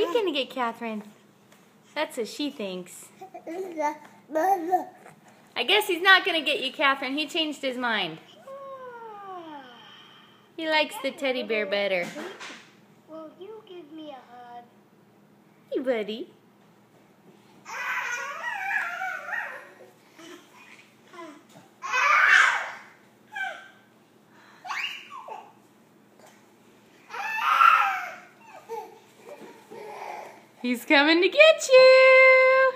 you gonna get Catherine? That's what she thinks. I guess he's not gonna get you, Catherine. He changed his mind. He likes the teddy bear better. Will you give me a hug? Hey, buddy. He's coming to get you.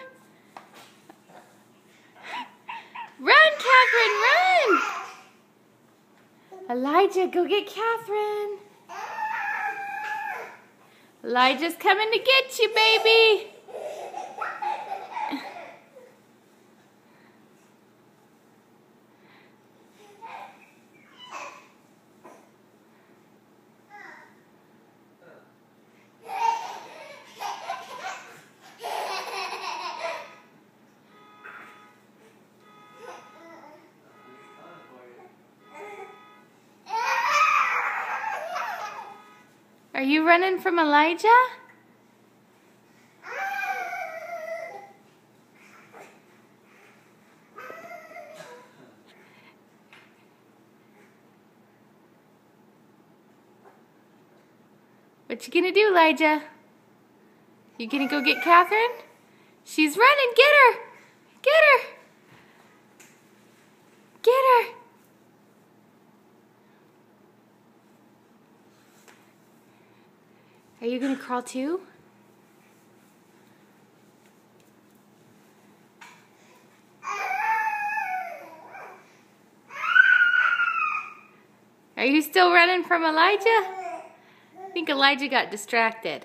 Run, Catherine, run. Elijah, go get Catherine. Elijah's coming to get you, baby. Are you running from Elijah? What you gonna do, Elijah? You gonna go get Catherine? She's running. Get her! Get her! Get her! Are you gonna crawl too? Are you still running from Elijah? I think Elijah got distracted.